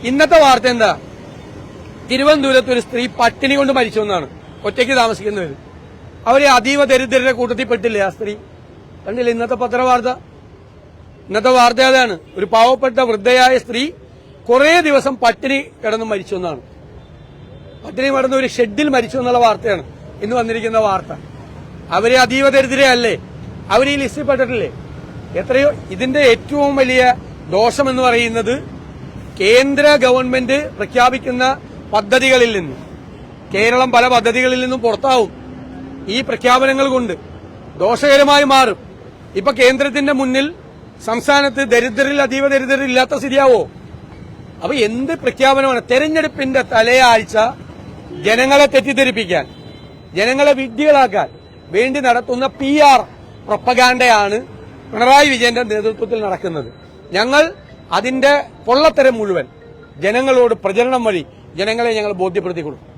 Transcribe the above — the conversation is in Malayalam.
ഇന്നത്തെ വാർത്ത എന്താ? തിരുവനന്തപുരത്ത് ഒരു സ്ത്രീ പട്ടിണി കൊണ്ട് മരിച്ചു എന്നാണ്. ഒറ്റയ്ക്ക് താമസിക്കുന്നവർ. അവരെ അതീവ ദരിദ്രരുടെ കൂട്ടത്തിൽ പെട്ടില്ലേ ആ സ്ത്രീ? കണ്ടില്ലേ ഇന്നത്തെ പത്രവാർത്ത? ഇന്നത്തെ വാർത്ത അതാണ്. ഒരു പാവപ്പെട്ട വൃദ്ധയായ സ്ത്രീ കുറെ ദിവസം പട്ടിണി കിടന്ന് മരിച്ചു എന്നാണ്. പട്ടിണി കിടന്ന് ഒരു ഷെഡിൽ മരിച്ചു എന്നുള്ള വാർത്തയാണ് ഇന്ന് വന്നിരിക്കുന്ന വാർത്ത. അവരെ അതീവ ദരിദ്രയല്ലേ? അവർ ഈ ലിസ്റ്റിൽ പെട്ടിട്ടില്ലേ? എത്രയോ. ഇതിന്റെ ഏറ്റവും വലിയ ദോഷമെന്ന് പറയുന്നത് കേന്ദ്ര ഗവൺമെന്റ് പ്രഖ്യാപിക്കുന്ന പദ്ധതികളിൽ നിന്ന് കേരളം പല പദ്ധതികളിൽ നിന്നും പുറത്താവും. ഈ പ്രഖ്യാപനങ്ങൾ കൊണ്ട് ദോഷകരമായി മാറും. ഇപ്പൊ കേന്ദ്രത്തിന്റെ മുന്നിൽ സംസ്ഥാനത്ത് ദരിദ്രരിൽ അതീവ ദരിദ്രരിൽ ഇല്ലാത്ത സ്ഥിതിയാവോ? അപ്പൊ എന്ത് പ്രഖ്യാപനമാണ്? തെരഞ്ഞെടുപ്പിന്റെ തലേയാഴ്ച ജനങ്ങളെ തെറ്റിദ്ധരിപ്പിക്കാൻ, ജനങ്ങളെ വിഡ്ഢികളാക്കാൻ വേണ്ടി നടത്തുന്ന PR പ്രൊപ്പഗാൻഡയാണ് പിണറായി വിജയന്റെ നേതൃത്വത്തിൽ നടക്കുന്നത്. ഞങ്ങൾ അതിന്റെ പൊള്ളത്തരം മുഴുവൻ ജനങ്ങളോട് പ്രചരണം വഴി ജനങ്ങളെ ഞങ്ങൾ ബോധ്യപ്പെടുത്തി കൊടുക്കും.